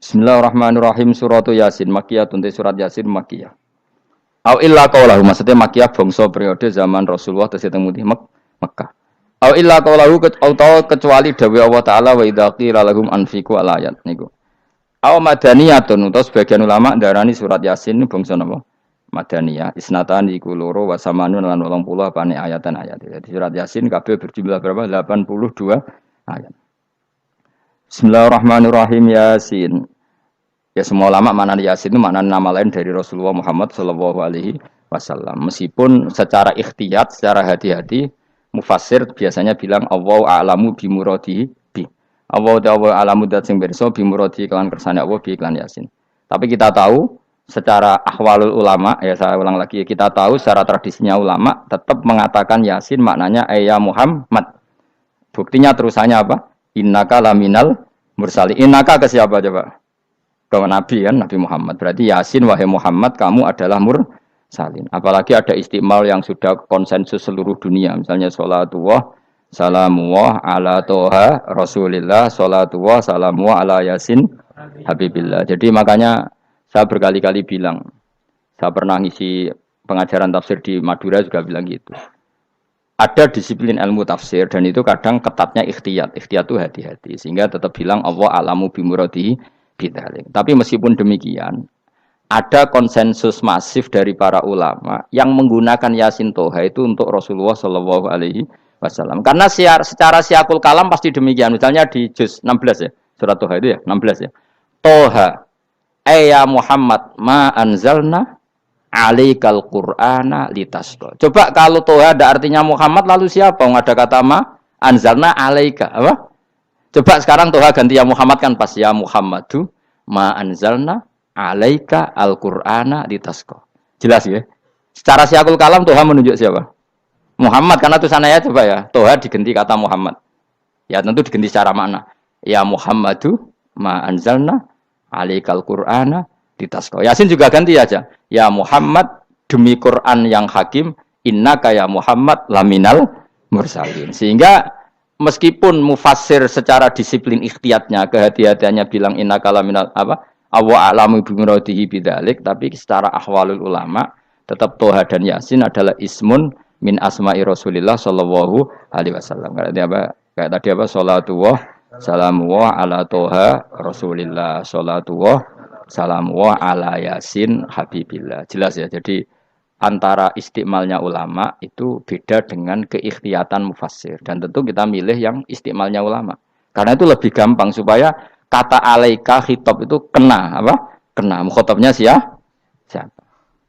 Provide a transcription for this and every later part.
Bismillahirrahmanirrahim. Suratu Yasin Makkiyah. Surat Yasin Makkiyah. Au illa qaulahu, maksudnya Makkiyah bangsa periode zaman Rasulullah tesih teng Mekah. Au illa qaulahu kecuali dawuh Allah taala wa idza qila lahum anfiqu al ayat niku. Au madaniyatun utawa sebagian ulama ndarani surat Yasin bangsa napa? Madaniyah. Isnatan iku loro wa samanun lan 80 apane ayatan-ayat. Jadi surat Yasin kabeh berjumlah berapa? 82 ayat. Bismillahirrahmanirrahim. Yasin. Ya semua ulama makna Yasin itu makna nama lain dari Rasulullah Muhammad Shallallahu Alaihi Wasallam. Meskipun secara ikhtiyat, secara hati-hati, mufassir biasanya bilang Allah a'lamu bimuradihi bi. Allah a'lamu dat sing pirsa bimuradihi kelan kersane Allah bi iklan Yasin. Tapi kita tahu secara ahwalul ulama, ya saya ulang lagi, kita tahu secara tradisinya ulama tetap mengatakan Yasin maknanya ya Muhammad. Buktinya terusannya apa? Innaka laminal mursali. Innaka ke siapa coba? Ke Nabi kan, Nabi Muhammad. Berarti Yasin wahai Muhammad kamu adalah mursalin. Apalagi ada istimal yang sudah konsensus seluruh dunia. Misalnya sholatullah, salamullah ala toha rasulillah, sholatullah, salamullah ala Yasin habibillah. Jadi makanya saya berkali-kali bilang, saya pernah ngisi pengajaran tafsir di Madura juga bilang gitu. Ada disiplin ilmu tafsir dan itu kadang ketatnya ikhtiyat. Ikhtiyat itu hati-hati. Sehingga tetap bilang Allah alamu bimuradihi bidalik. Tapi meskipun demikian, ada konsensus masif dari para ulama yang menggunakan Yasin Toha itu untuk Rasulullah Shallallahu Alaihi Wasallam. Karena secara siakul kalam pasti demikian. Misalnya di juz 16 ya, surat Toha itu ya, 16 ya. Toha, ya Muhammad, ma anzalna alaikal Qur'ana litasqa. Coba kalau Toha ada artinya Muhammad, lalu siapa? Ada kata ma anzalna alaika, apa? Coba sekarang Toha ganti ya Muhammad kan pas ya Muhammadu ma anzalna alaika al-Qur'ana litasqa. Jelas ya? Secara siakul kalam Toha menunjuk siapa? Muhammad, karena tulisannya coba ya. Toha diganti kata Muhammad. Ya tentu diganti secara makna. Ya Muhammadu ma anzalna alaikal Qur'ana litasqa. Yasin juga ganti aja. Ya Muhammad demi Quran yang hakim, innaka ya Muhammad laminal mursalin. Sehingga meskipun mufassir secara disiplin ikhtiyatnya, kehati-hatiannya bilang innaka laminal apa? Awa a'lamu bimuradihi bidzalik, tapi secara ahwalul ulama tetap Toha dan Yasin adalah ismun min asma'i Rasulillah sallallahu alaihi wasallam. Kayak tadi apa? Salatullah salamullah ala Toha Rasulillah, salatullah salamullah ala Yasin habibillah. Jelas ya. Jadi antara istimalnya ulama itu beda dengan keikhtiyatan mufassir. Dan tentu kita milih yang istimalnya ulama. Karena itu lebih gampang supaya kata alaika khitab itu kena apa? Kena. Mukhatabnya siapa?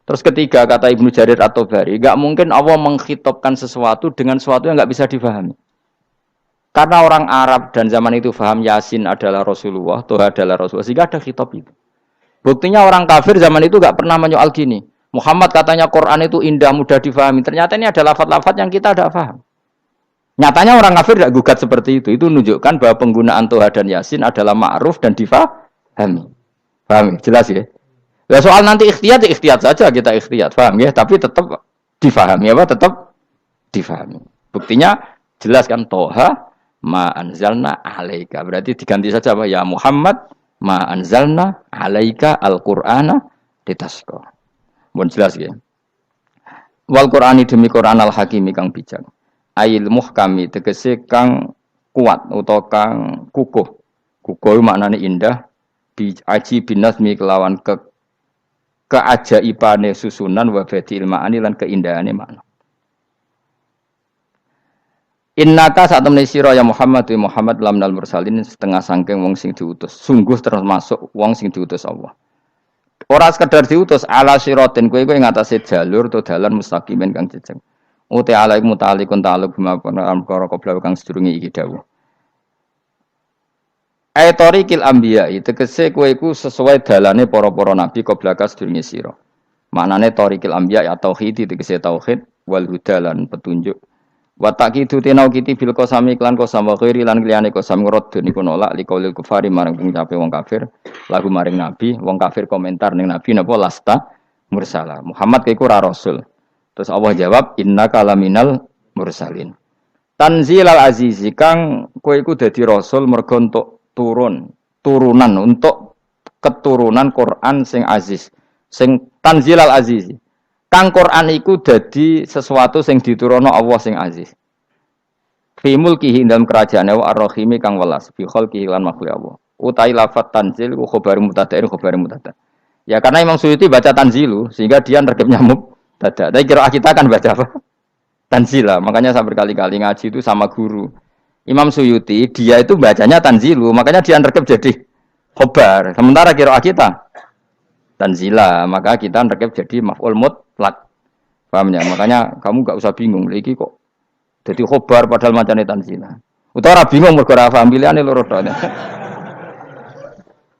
Terus ketiga kata Ibnu Jarir At-Tabari, enggak mungkin Allah mengkhitabkan sesuatu dengan sesuatu yang enggak bisa difahami. Karena orang Arab dan zaman itu faham Yasin adalah Rasulullah, Toha adalah Rasulullah, sehingga ada khitab itu. Buktinya orang kafir zaman itu enggak pernah menyoal gini. Muhammad katanya Quran itu indah, mudah difahami. Ternyata ini ada lafaz-lafaz yang kita tidak paham. Nyatanya orang kafir tidak gugat seperti itu. Itu menunjukkan bahwa penggunaan Toha dan Yasin adalah ma'ruf dan difahami. Paham ya? Jelas ya? Ya soal nanti ikhtiyat, ya ikhtiyat saja kita ikhtiyat. Paham ya? Tapi tetap difahami. Apa? Tetap difahami. Buktinya jelas kan Toha ma anzalna alaika. Berarti diganti saja apa? Ya Muhammad ma anzalna alaika al-Qur'ana litasqa. Mohon jelas ya. Wal Qur'ani demi Qur'an al-Hakimi kang bijak. Ail muhkami tegese kang kuat utawa kang kukuh. Kukuh maknane indah, bi aji binasmi kelawan keajaibane susunan wa badil ma'ani lan keindahane makna. Innaka saat temne sira ya Muhammad wa Muhammad lamnal mursalin setengah sangking wong sing diutus. Sungguh termasuk wong sing diutus Allah. Ora sekedar diutus ala siratin kowe ing atase jalur to dalan mustaqimin kang jejeg. Uti alaikum ta'alikun ta'aluk bima perkara qabla kang sedurunge iki dawuh. Ayatorikil anbiya tegese kowe iku sesuai dalane para-para nabi qabla ka sedurunge sira. Maknane torikil anbiya ya tauhid tegese tauhid wal huda lan petunjuk. Wa taqidu tinauqiti bil qasami lan qasam wa ghairi lan liyane qasam ngrad niku nolak liqaulil kufari marang pengucape wong kafir lagu maring nabi wong kafir komentar ning nabi napa lasta mursala Muhammad iku ora rasul. Terus Allah jawab innaka laminal mursalin. Tanzilal azizi kang kowe iku dadi rasul mergo entuk turunan untuk keturunan Quran sing aziz, sing tanzilal aziz. Kang Quran iku dadi sesuatu sing diturunno Allah sing aziz. Fi mulkihi dalam kerajaane wa ar-rahimi kang welas fi khalqihi lan makhluk Allah. Utai lafat tanzil ku khabar mubtada'in khabar mubtada'. Ya karena Imam Suyuti baca tanzilu sehingga dia nerkepnya mubtada'. Tapi kira kita kan baca apa? Tanzila. Makanya saya berkali-kali ngaji itu sama guru. Imam Suyuti dia itu bacanya tanzilu, makanya dia nerkep jadi khabar. Sementara kira kita tanzila, maka kita nerkep jadi maf'ul mutlaq. Paham ya? Makanya kamu enggak usah bingung iki kok jadi khobar padahal macane tanzila. Utawa bingung mergo ora paham pilihane loro tok.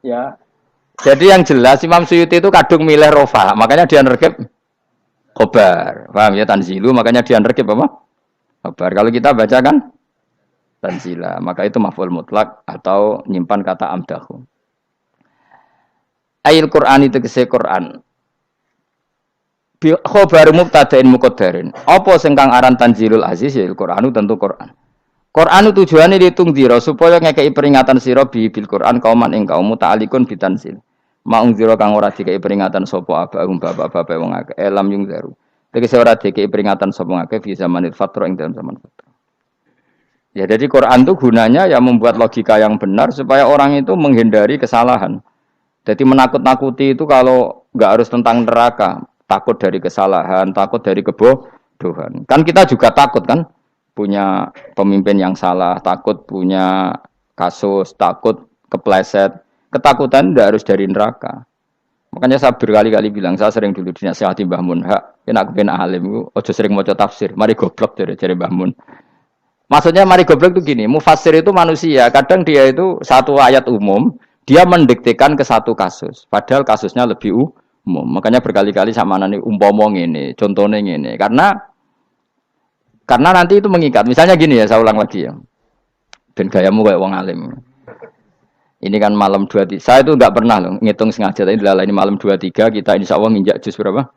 Ya. Jadi yang jelas Imam Suyuti itu kadung milih rofa, makanya dia nerkep khobar. Paham ya tanzilu, makanya dia nerkep apa? Khobar. Kalau kita baca kan tanzila, maka itu maf'ul mutlak atau nyimpan kata amdahu. Ayil Qur'an itu kese Qur'an. Khobar mubtada'in muqaddarin. Apa sing kang aran tanzilul aziz ya Qur'anu tentu Qur'an. Qur'anu tujuane ditungdira supaya ngekeki peringatan sira bil Qur'an kauman ing kaum muta'alliqun bitanzil. Maung zira kang ora dikeki peringatan sapa abahum bapak-bapak wong akeh elam yung zaru. Tegese ora dikeki peringatan sapa akeh fi zamanil fatra ing dalam zaman fatra. Ya jadi Quran itu gunanya ya membuat logika yang benar supaya orang itu menghindari kesalahan. Jadi menakut-nakuti itu kalau enggak harus tentang neraka. Takut dari kesalahan, takut dari kebodohan. Kan kita juga takut kan punya pemimpin yang salah, takut punya kasus, takut kepleset. Ketakutan tidak harus dari neraka. Makanya saya berkali-kali bilang, saya sering dulu dinasihati Mbah Mun, hak, yen aku ben alim, ojo sering maca tafsir, mari goblok dari Mbah Mun. Maksudnya mari goblok itu gini, mufassir itu manusia, kadang dia itu satu ayat umum, dia mendiktekan ke satu kasus, padahal kasusnya lebih umum. Makanya berkali-kali sama nani umpama ngene, contohnya ngene. Karena nanti itu mengikat. Misalnya gini ya, saya ulang lagi ya. Ben gayamu kayak wong alim. Ini kan malam 23. Saya itu enggak pernah loh ngitung sengaja tadi ini malam 23 kita insyaallah nginjak juz berapa?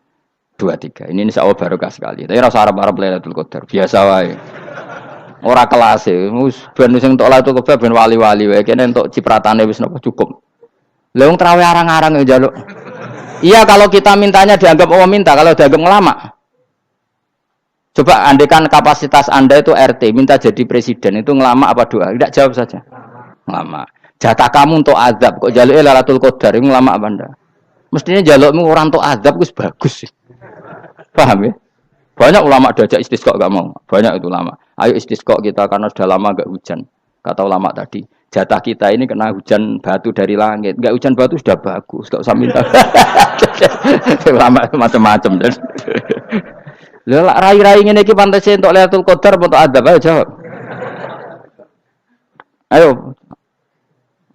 23. Ini insyaallah barokah sekali. Tapi rasa arep-arep Lailatul Qadar. Biasa wae. Ora kelas e. Wis ben sing entuk Lailatul Qadar ben wali-wali wae. Kene entuk cipratane wis napa cukup. Lah wong trawe arang-arang ya njaluk. Iya kalau kita mintanya dianggap minta, kalau dianggap ngelama. Coba andekan kapasitas Anda itu RT, minta jadi presiden, itu ngelama apa doa? Tidak jawab saja. Ngelama. Jatah kamu untuk azab, kok jaluk Lailatul Qadar, itu ngelama apa Anda? Mestinya jalukmu orang untuk azab, itu bagus sih. Paham ya? Banyak ulama diajak istisqa gak mau. Banyak itu ulama. Ayo istisqa kita karena sudah lama gak hujan. Kata ulama tadi. Jatah kita ini kena hujan batu dari langit. Enggak hujan batu sudah bagus. Enggak usah minta. Lama macam-macam. Lah rai-rai ngene iki pantese entuk Lailatul Qadar apa entuk adab ayo jawab. Ayo.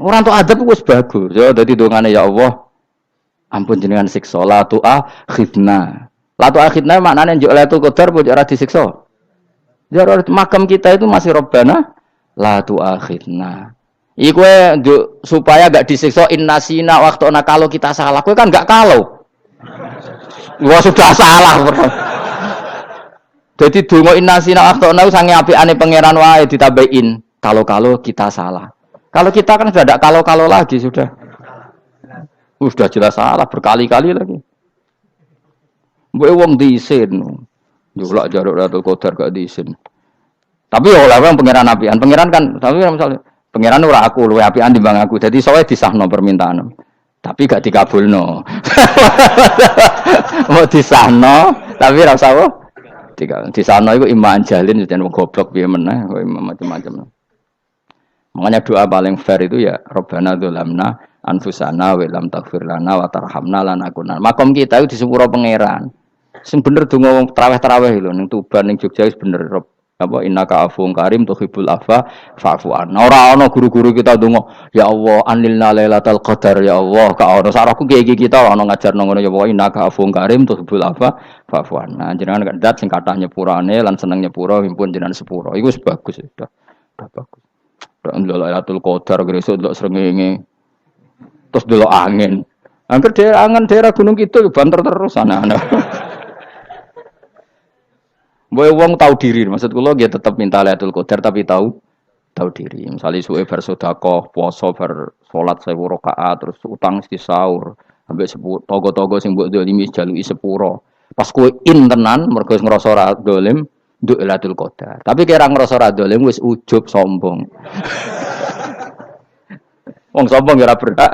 Ora entuk adab wis bagus. Ya dadi dongane ya Allah. Ampun jenengan siksa la tu'akhidna. La tu'akhidna maknane njuk Lailatul Qadar pun ora disiksa. Ya makam kita itu masih Rabbana la tu'akhidna. Iku supaya gak disiksa innasina waktu kalau kita salah. Kowe kan gak kalau. Wah sudah salah. Jadi donga innasina waktu sange apikane pangeran wae ditambahin. Kalau kita salah. Kalau kita kan sudah tidak kalau lagi sudah. Sudah jelas salah berkali-kali lagi. Mbok wong diisin. Julak jaruk Lailatul Qadar gak diisin. Tapi ya oleh pangeran apian. Pangeran kan tapi misalnya pangeran ora aku luwe apian timbang aku. Dadi sowe disahno permintaan. Tapi gak dikabulno. Mau disahno tapi ora usah apa? Disahno iku iman jalin jan wong goblok piye meneh, macam-macam. Makanya doa paling fair itu ya Rabbana dzalamna anfusana wa lam taghfir lana wa tarhamna lanakunanna. Makom kita itu disepuro pangeran. Sing bener donga wong traweh-traweh lho ning Tuban ning Jogja wis bener apa innaka afuwun karim tuhibbul afwa fa'fu anna. Ora ana guru-guru kita donga ya Allah anilna lailatul qadar ya Allah ka ono sarahku iki kita ana ngajarno ngono ya Allah innaka afuwun karim tuhibbul afwa fa'fu anna. Jenengan kandat sing kathah nyepurane lan seneng nyepuro himpun jenengan sepuro. Iku wis bagus sudah bagus. Lailatul Qadar gresuk ndelok srengenge. Terus ndelok angin. Angger daerah Gunung Kidul banter terus anak-anak. Boy wong tahu diri, maksud kula nggih tetep minta Lailatul Qadar tapi tahu tahu diri. Misalnya suwe bar sedekah, puasa bar salat 1000 rakaat, terus utang mesti sahur, ambek togo-togo sing mbok dolimi jaluki sepuro. Pas kowe tenan mergo ngrasa ora dolim, nduk Lailatul Qadar. Tapi kira ngrasa ora dolim wis ujub sombong. Wong sombong ya ora berhak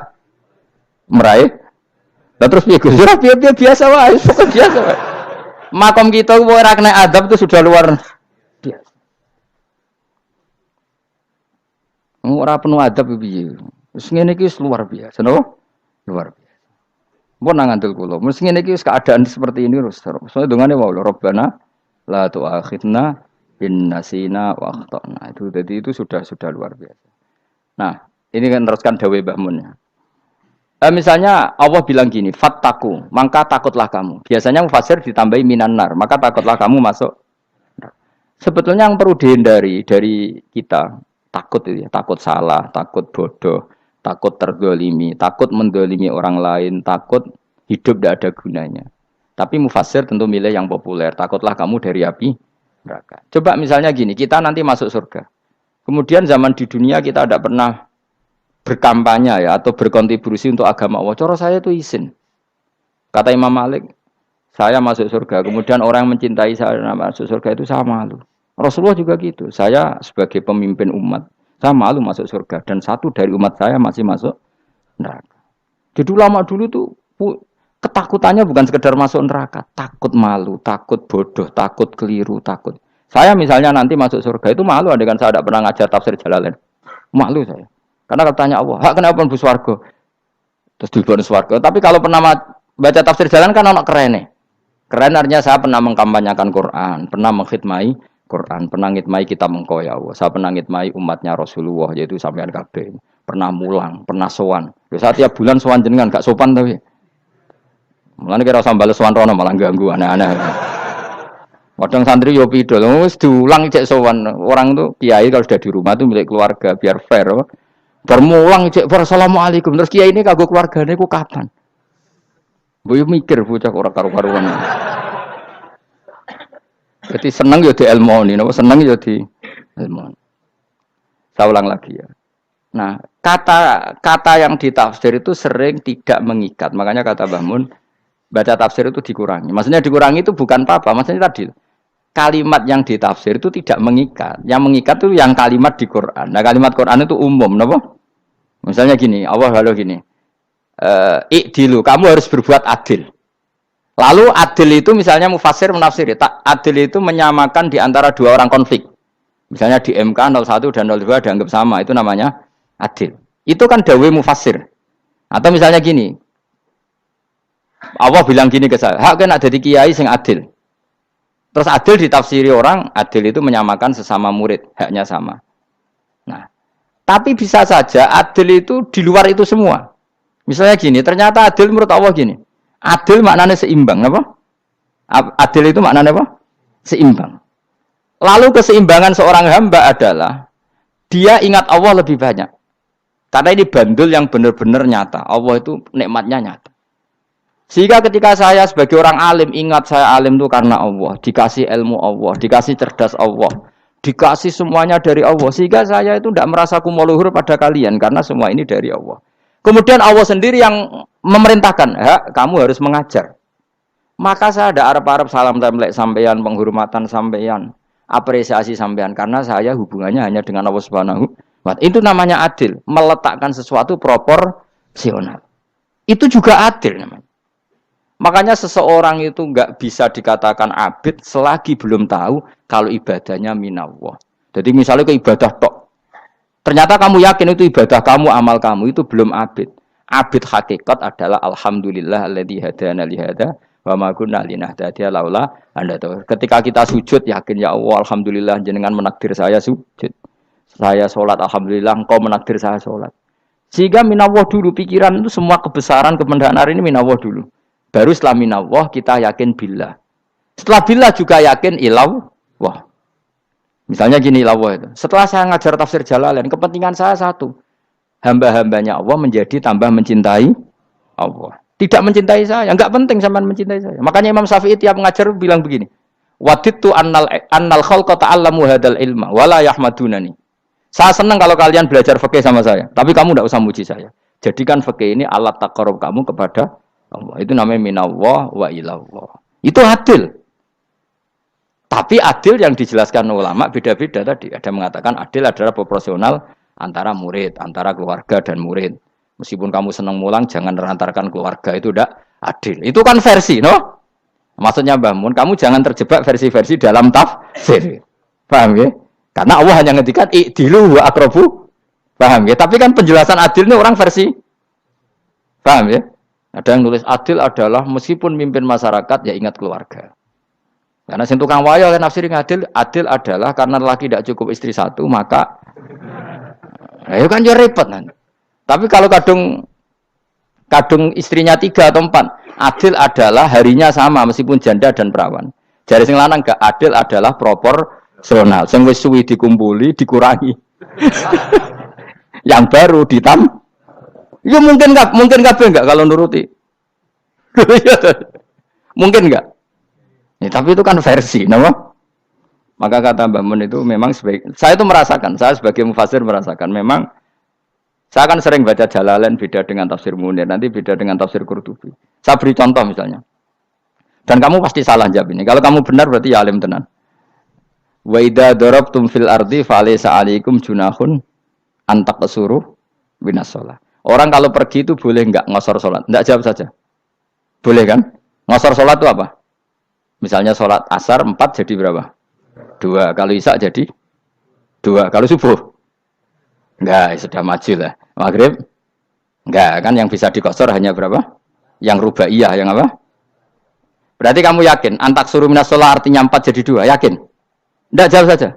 meraih. Lah terus piye Gus? Ora piye-piye biasa wae, biasa wae. Makom kita ora kena adab itu sudah luar biasa. Ora penuh adab piye. Wis ngene iki luar biasa, no? Luar biasa. Mun nang ngandel kula, mesti ngene iki keadaan seperti ini terus. Soale dongane wae Rabbana la tu'akhidna in nasina wa akhtana. Itu jadi itu sudah luar biasa. Nah, ini kan teruskan dawuh Mbah Mun ya. Misalnya Allah bilang gini, fattaku, maka takutlah kamu. Biasanya mufasir ditambahi minan nar, maka takutlah kamu masuk. Sebetulnya yang perlu dihindari dari kita takut itu ya, takut salah, takut bodoh, takut terdolimi, takut mendolimi orang lain, takut hidup tidak ada gunanya. Tapi mufasir tentu milih yang populer, takutlah kamu dari api neraka. Coba misalnya gini, kita nanti masuk surga. Kemudian zaman di dunia kita tidak pernah berkampanye ya atau berkontribusi untuk agama Allah. Cara saya itu izin. Kata Imam Malik, saya masuk surga. Kemudian orang yang mencintai saya masuk surga itu saya malu. Rasulullah juga gitu. Saya sebagai pemimpin umat, saya malu masuk surga. Dan satu dari umat saya masih masuk neraka. Jadi ulama dulu tuh ketakutannya bukan sekedar masuk neraka. Takut malu, takut bodoh, takut keliru, takut. Saya misalnya nanti masuk surga itu malu. Andaikan saya tidak pernah ngajar tafsir Jalalain. Malu saya. Karena kalau tanya Allah, hak kenapa pun swarga? Terus dibon swarga. Tapi kalau pernah baca tafsir jalan kan anak keren nih. Keren artinya saya pernah mengkampanyakan Quran, pernah mengkhidmai Quran, pernah ngitmai kitab engkau ya Allah. Saya pernah ngitmai umatnya Rasulullah, yaitu sampean kabeh. Pernah mulang, pernah sowan. Saya tiap bulan sowan jenengan gak sopan tapi. Mulane kira usah bales sowan rono malah ganggu aneh-aneh. Kadang santri yo pidol, wis diulang cek sowan. Orang tuh kiai kalau sudah di rumah tuh milik keluarga biar fair. Bermulang cek assalamualaikum. Terus kiai ini kagok keluargane ku kapan? Boyo mikir bocah ora karu-karuan. Jadi seneng ya di ilmoni, napa seneng ya di ilmoni. Saya ulang lagi ya. Nah, kata yang ditafsir itu sering tidak mengikat. Makanya kata Mbah Mun, baca tafsir itu dikurangi. Maksudnya dikurangi itu bukan apa-apa. Maksudnya tadi kalimat yang ditafsir itu tidak mengikat. Yang mengikat itu yang kalimat di Quran. Nah, kalimat Quran itu umum, napa? Misalnya gini, Allah lalu gini. Ikdilu, kamu harus berbuat adil. Lalu adil itu misalnya mufasir menafsiri, adil itu menyamakan di antara dua orang konflik. Misalnya di MK 01 dan 02 dianggap sama, itu namanya adil. Itu kan dawai mufasir. Atau misalnya gini, Allah bilang gini ke saya, hak kan ada di kiai sing adil. Terus adil ditafsiri orang, adil itu menyamakan sesama murid, haknya sama. Nah, tapi bisa saja adil itu di luar itu semua. Misalnya gini, ternyata adil menurut Allah gini. Adil maknanya seimbang, apa? Adil itu maknanya apa? Seimbang. Lalu keseimbangan seorang hamba adalah dia ingat Allah lebih banyak. Karena ini bandul yang benar-benar nyata. Allah itu nikmatnya nyata. Sehingga ketika saya sebagai orang alim ingat saya alim itu karena Allah, dikasih ilmu Allah, dikasih cerdas Allah, dikasih semuanya dari Allah. Sehingga saya itu tidak merasa kumuluhur pada kalian karena semua ini dari Allah. Kemudian Allah sendiri yang memerintahkan, kamu harus mengajar. Maka saya ada arep-arep salam templek sampeyan, penghormatan sampeyan, apresiasi sampeyan karena saya hubungannya hanya dengan Allah Subhanahu wa Ta'ala. Itu namanya adil, meletakkan sesuatu proporsional. Itu juga adil namanya. Makanya seseorang itu enggak bisa dikatakan abid selagi belum tahu kalau ibadahnya minallah. Jadi misalnya ke ibadah tok. Ternyata kamu yakin itu ibadah kamu, amal kamu itu belum abid. Abid hakikat adalah alhamdulillah alladzi hadana li hadza wa ma kunna linahtadiya laula anda tahu. Ketika kita sujud yakin ya Allah alhamdulillah jenengan menakdir saya sujud. Saya salat alhamdulillah engkau menakdir saya salat. Sehingga minallah dulu pikiran itu semua kebesaran kebenaran ini minallah dulu. Baru setelah minallah kita yakin billah. Setelah billah juga yakin ilallah. Misalnya gini Allah itu. Setelah saya ngajar tafsir Jalalain, kepentingan saya satu. Hamba-hambanya Allah menjadi tambah mencintai Allah. Tidak mencintai saya, enggak penting sampean mencintai saya. Makanya Imam Syafi'i tiap ngajar bilang begini. Wadittu annal khalqa ta'allamu hadal ilma wala yahmadunani. Saya senang kalau kalian belajar fikih sama saya, tapi kamu tidak usah muji saya. Jadikan fikih ini alat taqarrub kamu kepada Allah. Itu namanya minallah wa ilallah. Itu adil. Tapi adil yang dijelaskan ulama beda-beda tadi. Ada mengatakan adil adalah proporsional antara murid, antara keluarga dan murid. Meskipun kamu senang mulang, jangan merantarkan keluarga. Itu tidak adil. Itu kan versi, no? Maksudnya Mbah Mun, kamu jangan terjebak versi-versi dalam tafsir. Paham ya? Karena Allah hanya ngetikan i'dilu wa aqrabu. Paham ya? Tapi kan penjelasan adil ini orang versi. Paham ya? Ada yang nulis adil adalah meskipun mimpin masyarakat ya ingat keluarga. Karena sing tukang wayo oleh nafsirin adil adalah karena laki tidak cukup istri satu maka ayo kan ya repot kan. Tapi kalau kadung istrinya 3 atau 4, adil adalah harinya sama meskipun janda dan perawan. Jari sing lanang gak adil adalah proporsional. Sing wis suwi dikumpuli dikurangi. Yang baru ya mungkin kabeh enggak kalau nuruti. Mungkin enggak? Ya, tapi itu kan versi, nama. Maka kata Mbah Mun itu memang saya itu merasakan, saya sebagai mufasir merasakan memang saya kan sering baca Jalalain beda dengan tafsir Munir, nanti beda dengan tafsir Qurtubi. Saya beri contoh misalnya. Dan kamu pasti salah jawab ini. Kalau kamu benar berarti ya alim tenan. Wa idza darabtum fil ardi falaysa 'alaikum junahun an taqsuru binas shalah. Orang kalau pergi itu boleh enggak ngosor salat? Enggak, jawab saja. Boleh kan? Ngosor salat itu apa? Misalnya sholat asar 4 jadi berapa? 2. Kalau isya jadi 2. Kalau subuh? Enggak, sudah maju lah. Maghrib? Enggak, kan yang bisa dikosor hanya berapa? Yang rubaiyah, yang apa? Berarti kamu yakin? Antak suruh minas sholat artinya 4 jadi 2. Yakin? Enggak, jawab saja.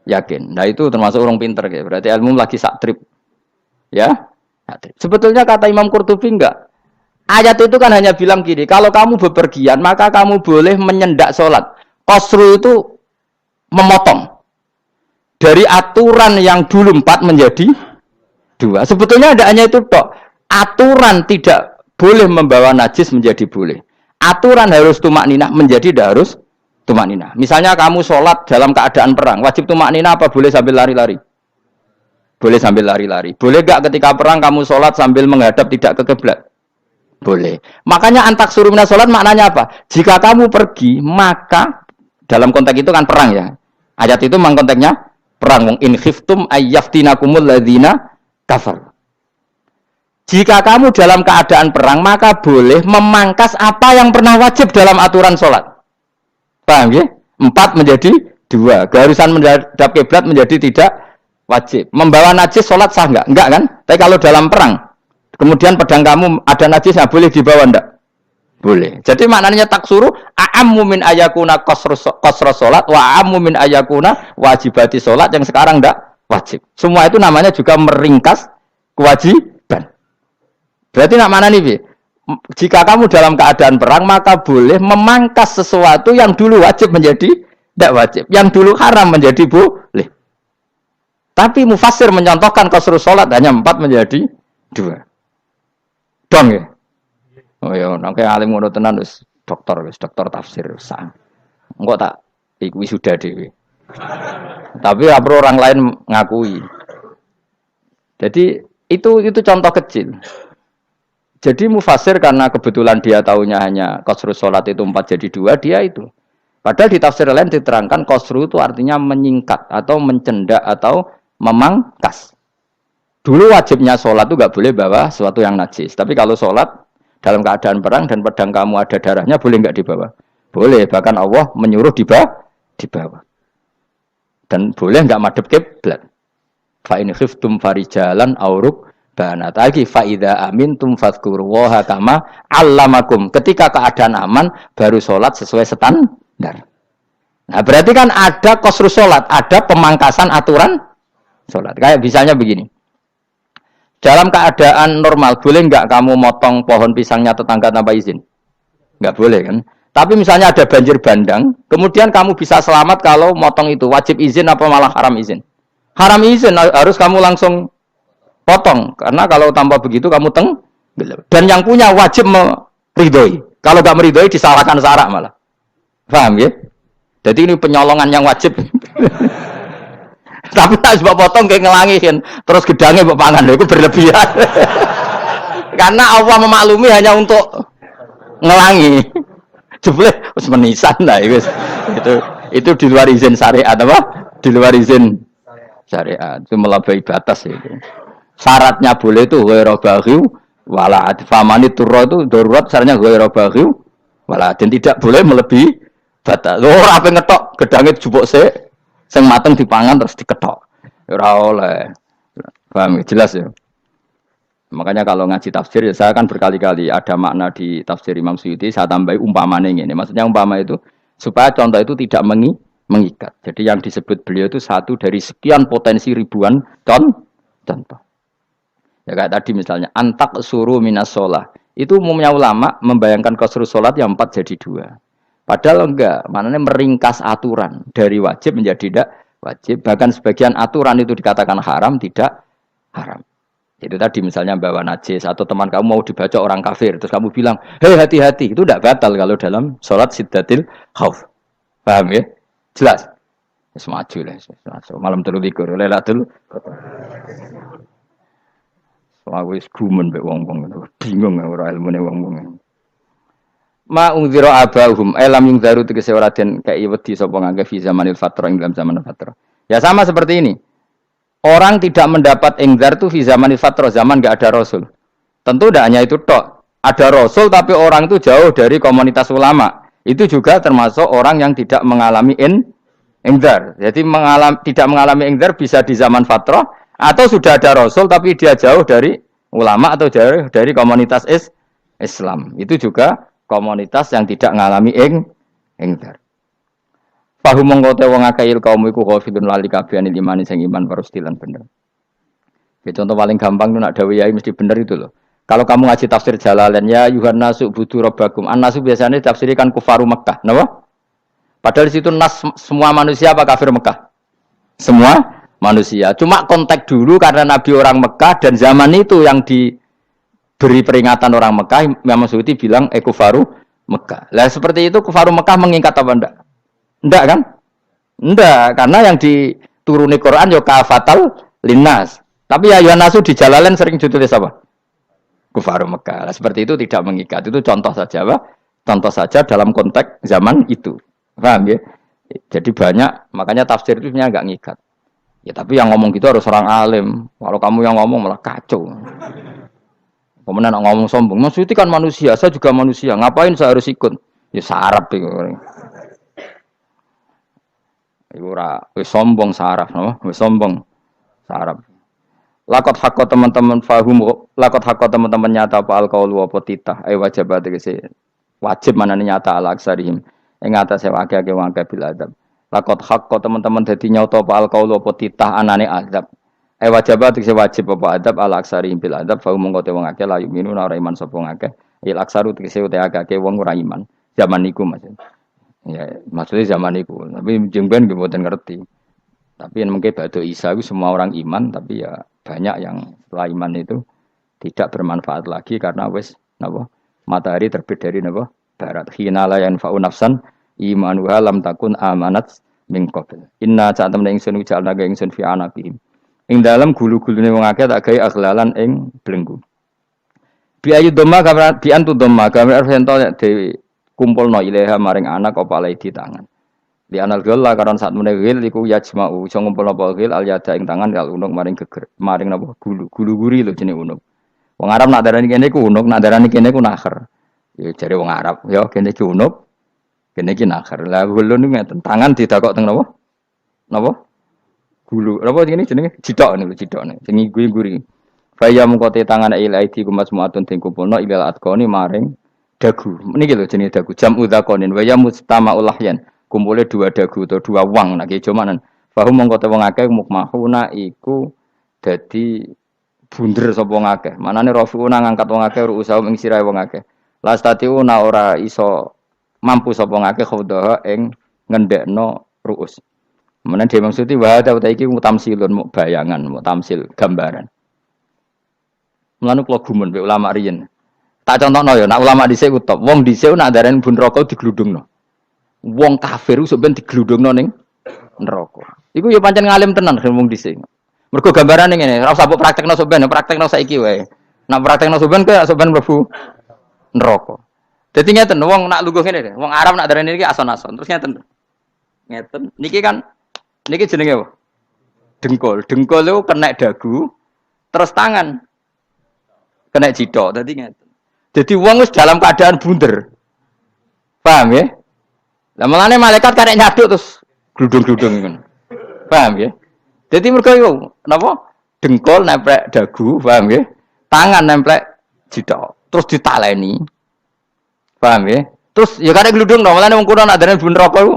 Yakin. Nah itu termasuk orang pinter. Ya. Berarti ilmu lagi saktrip. Ya? Sebetulnya kata Imam Qurtubi enggak. Ayat itu kan hanya bilang gini, kalau kamu bepergian, maka kamu boleh menyendak sholat. Qasru itu memotong. Dari aturan yang dulu 4 menjadi 2. Sebetulnya ada hanya itu tok. Aturan tidak boleh membawa najis menjadi boleh. Aturan harus tumakninah menjadi tidak harus tumakninah. Misalnya kamu sholat dalam keadaan perang, wajib tumakninah apa boleh sambil lari-lari? Boleh sambil lari-lari. Boleh gak ketika perang kamu sholat sambil menghadap tidak ke kiblat? Boleh. Makanya antak suruh minas sholat maknanya apa? Jika kamu pergi, maka dalam konteks itu kan perang ya. Ayat itu memang konteksnya perang. In khiftum ayyaftinakumul ladzina kafar. Jika kamu dalam keadaan perang, maka boleh memangkas apa yang pernah wajib dalam aturan sholat. Paham ya? 4 menjadi 2. Keharusan menghadap kiblat menjadi tidak wajib. Membawa najis sholat sah enggak? Enggak kan? Tapi kalau dalam perang, kemudian pedang kamu ada najisnya, boleh dibawa enggak? Boleh. Jadi maknanya taksuru a'ammu min ayakuna qasra salat wa a'ammu min ayakuna wajibati salat yang sekarang enggak wajib. Semua itu namanya juga meringkas kewajiban. Berarti nak mana nih? Jika kamu dalam keadaan perang maka boleh memangkas sesuatu yang dulu wajib menjadi tidak wajib, yang dulu haram menjadi boleh. Tapi mufassir mencontohkan qasru salat hanya 4 menjadi 2. Dong ya. Oh ya, nangke alim ngono tenan wis dokter tafsir sah. Engko tak iku sudah dhewe. Tapi ora perlu orang lain ngakui. Jadi itu contoh kecil. Jadi mufasir karena kebetulan dia taunya hanya qasru salat itu 4 jadi 2, dia itu. Padahal di tafsir lain diterangkan qasru itu artinya menyingkat atau mencendak atau memangkas. Dulu wajibnya sholat itu nggak boleh bawa sesuatu yang najis. Tapi kalau sholat dalam keadaan perang dan pedang kamu ada darahnya, boleh nggak dibawa? Boleh. Bahkan Allah menyuruh dibawa. Dan boleh nggak madhep kiblat. Fa in khiftum farijalan auruk banat lagi fa idza amintum fadhkurullaha kama 'allamakum. Ketika keadaan aman baru sholat sesuai standar. Nah berarti kan ada qasru sholat, ada pemangkasan aturan sholat. Kayak misalnya begini. Dalam keadaan normal, boleh nggak kamu motong pohon pisangnya tetangga tanpa izin? Nggak boleh kan? Tapi misalnya ada banjir bandang, kemudian kamu bisa selamat kalau motong itu. Wajib izin apa malah haram izin? Haram izin, harus kamu langsung potong. Karena kalau tanpa begitu kamu dan yang punya wajib meridhoi. Kalau nggak meridhoi disalahkan syarak malah. Paham ya? Jadi ini penyolongan yang wajib. Tapi tak sebab potong kayak ngelangihin, terus gedangnya mbok pangan lho iku berlebihan. Karena Allah memaklumi hanya untuk ngelangi. Jebule wis menisan lah itu di luar izin syariat apa? Di luar izin syariat. Itu melampaui batas itu. Syaratnya boleh itu ghairu baghi wala adfamani turra itu darurat syaratnya ghairu baghi wala dan tidak boleh melebihi batas. Ora ape ngetok gedange jupuk sik sing mateng dipangan terus diketok. Ora oleh. Paham jelas ya. Makanya kalau ngaji tafsir ya saya kan berkali-kali ada makna di tafsir Imam Suyuti saya tambahi umpamanya ini. Maksudnya umpama itu supaya contoh itu tidak mengikat. Jadi yang disebut beliau itu satu dari sekian potensi ribuan contoh. Ya kayak tadi misalnya antak suruh minas sholah. Itu umumnya ulama membayangkan qasrus sholat yang 4 jadi 2. Padahal enggak, maknanya meringkas aturan dari wajib menjadi tidak wajib. Bahkan sebagian aturan itu dikatakan haram, tidak haram. Itu tadi misalnya bawa najis atau teman kamu mau dibaca orang kafir terus kamu bilang, hei hati-hati, itu tidak batal kalau dalam sholat siddatil khauf. Paham ya? Jelas? Semaju lah. Malam terlikur, lelatul. Soalnya wis gumen mbek wong-wong bingung ora ilmune wong-wong. Ma ungzira abahum elam yung daru tegese ora den kei wedi sapa ngangge fi zamanil fatrah ing dalam zaman fatrah. Ya sama seperti ini. Orang tidak mendapat ingzar itu fi zamanil fatrah, zaman enggak ada rasul. Tentu tidak hanya itu tok. Ada rasul tapi orang itu jauh dari komunitas ulama. Itu juga termasuk orang yang tidak mengalami ingzar. Jadi tidak mengalami ingzar bisa di zaman fatrah atau sudah ada rasul tapi dia jauh dari ulama atau jauh dari komunitas Islam. Itu juga komunitas yang tidak mengalami ingzar. Fahum mengkote wong akail kaum iku ghafilun lali kabehane imane sing iman parustilan bener. Ya, contoh paling gampang itu nak dawuh yai mesti bener itu loh. Kalau kamu ngaji tafsir Jalalain ya Yuhan nasu budu rabbakum. An-nasu biasanya tafsirikan kufaru Mekah, napa? Padahal di situ nas semua manusia apa kafir Mekah? Semua manusia. Cuma konteks dulu karena Nabi orang Mekah dan zaman itu yang diberi peringatan orang Mekah, Imam Suyuti bilang kufaru Mekah. Lah seperti itu kufaru Mekah mengikat apa enggak? Enggak kan? Enggak, karena yang dituruni Quran ya kafatal linnas. Tapi ya nasu di Jalalain sering ditulis apa? Kufaru Mekah. Nah, seperti itu tidak mengikat. Itu contoh saja, Pak. Contoh saja dalam konteks zaman itu. Paham ya? Jadi banyak, makanya tafsir itu sebenarnya enggak ngikat. Ya tapi yang ngomong gitu harus orang alim. Kalau kamu yang ngomong malah kacau. Kemudian ngomong sombong. Maksudnya kan manusia, saya juga manusia. Ngapain saya harus ikut? Ya sarap itu. Iku ora wis sombong saraf, no? Wis sombong saraf. Lakot hakko teman-teman fahum, lakot hakko teman-teman nyata apa alqaul wa titah, wajib tegese wajib manane nyata ala aksarihim. Ing atase akeh-akeh wong akeh bil adab. Lakot hakko teman-teman dadi nyata apa alqaul wa titah anane adab. Wajib tegese wajib apa adab ala aksarihim bil adab, fahum mongko te wong akeh la yu'minu ora iman sapa akeh. Il aksaru tegese ute akeh wong ora iman. Zaman niku Mas. Ya, maksudnya zaman itu, tapi jengben gue buatan ngerti. Tapi yang mungkin batu Isa itu semua orang iman, tapi ya banyak yang setelah iman itu tidak bermanfaat lagi karena wes napa matahari terbit dari napa barat. Hinala yang fa'u nafsan imanuha lam takun amanat min qabl. Inna saat temen ingsun ucal naga ingsun fi anaqihim. Ing dalam gulu-gulune wong akeh tak gawe aghlalan ing belenggu. Bi ayu dhamma kamran bi antu dhamma kamran sento dewi kumpulno ilaha maring anak apa alai di tangan. Di anal gila karon saat menegil iku yajma'u iso ngumpulno apa gil al yada ing tangan kal unuk maring geger maring napa gulu-guri lho jenenge unuk. Wong Arab nak darani kene iku unuk, nak darani kene iku nakher. Ya jare wong Arab, ya kene iki unuk, kene iki nakher. Lah gulu niku ngeten, tangan didakok teng napa? Napa? Gulu. Napa jenenge jidok niku jidokne. Sing guri-guri. Faya mengkote tangan ilaidi kumas muatun ting kumpulno ilal atqoni maring dagu. Niki lho jenenge dagu. Jam udzakonin wa ya mustama'ul lahyan. Kumpule dua dagu atau dua wang nek cumanan. Fahum mongko te wong akeh mukmahuna iku dadi bunder sapa wong akeh. Manane rafiuna ngangkat wong akeh ruusahum ing sirahe wong akeh. Lastatiuna ora iso mampu sapa wong akeh khawdaha ing ngendhekno ruus. Menan dhewe maksudi wa ta iki mutamsilun muk bayangan, mutamsil gambaran. Mulane kula gumun mbek ulama riyen. Tak contohno ya, nak ulama dhisik utop. Wong dhisik nak darani bun neraka digludungno. Wong kafir sok ben digludungno ning neraka. Iku ya pancen ngalim tenan ngomong dhisik. Mergo gambarane ngene, ora usah mbok praktekno sampean, praktekno saiki wae. Nak praktekno sampean kaya sampean mlebu neraka. Dadi ngeten wong nak lungguh ngene, wong Arab nak darani iki ason-ason. Terus ngeten. Ngeten. Niki jenenge apa? Dengkul. Dengkul itu kena dagu, terus tangan kena jidok. Dadi ngeten. Jadi wong wis dalam keadaan bunder. Paham ya? Lah malane malaikat karek nyaduk terus gludung-gludung ngono. Paham ya? Jadi mergo iku napa? Dengkul nempel dagu, paham ya? Tangan nempel jidok. Terus ditaleni. Paham ya? Terus ya karek gludung dong, malane wong kuno nak darane bunder apa iku.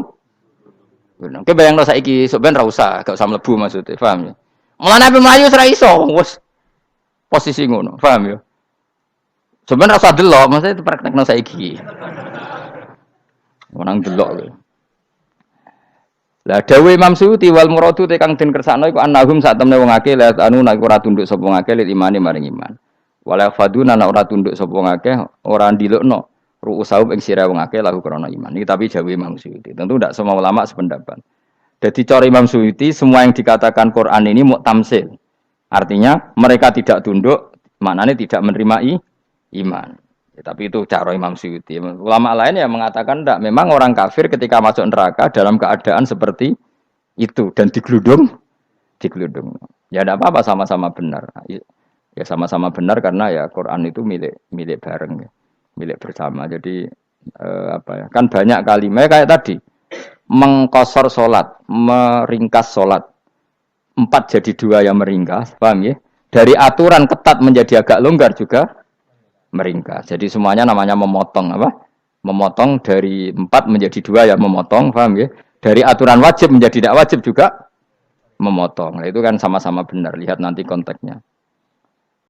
Oke bayangno saiki sok ben ra usah, gak usah mlebu maksudnya, paham ya? Mulane ape mlayu ora iso, wis posisi ngono, paham ya? Sebenarnya rasa delok, maksudnya itu praktekno saiki. Menang delok lho. Lah dawuh Imam Suyuti wal muradu te kang den kersakno iku annahum sak temne wong akeh la anu nek ora tunduk sapa wong akeh lil imani maring iman. Wala faduna nek ora tunduk sapa wong akeh ora ndilukno ru'usahum ing sira wong akeh lahu krana iman. Iki tapi dawuh Imam Suyuti. Tentu tidak semua ulama sependapat. Jadi cara Imam Suyuti semua yang dikatakan Quran ini muktamsil. Artinya mereka tidak tunduk, maknanya tidak menerima iman. Ya, tapi itu cara Imam Suyuti. Ulama lain yang mengatakan tidak. Memang orang kafir ketika masuk neraka dalam keadaan seperti itu dan digeludung. Ya tidak apa-apa sama-sama benar. Ya sama-sama benar karena ya Quran itu milik bareng, ya. Milik bersama. Jadi apa ya? Kan banyak kalimat kayak tadi mengkosor solat, meringkas solat. 4 jadi 2 yang meringkas, paham ya? Dari aturan ketat menjadi agak longgar juga meringkas. Jadi semuanya namanya memotong apa? Memotong dari 4 menjadi 2 ya memotong, paham ya? Dari aturan wajib menjadi tidak wajib juga memotong. Nah, itu kan sama-sama benar. Lihat nanti konteksnya.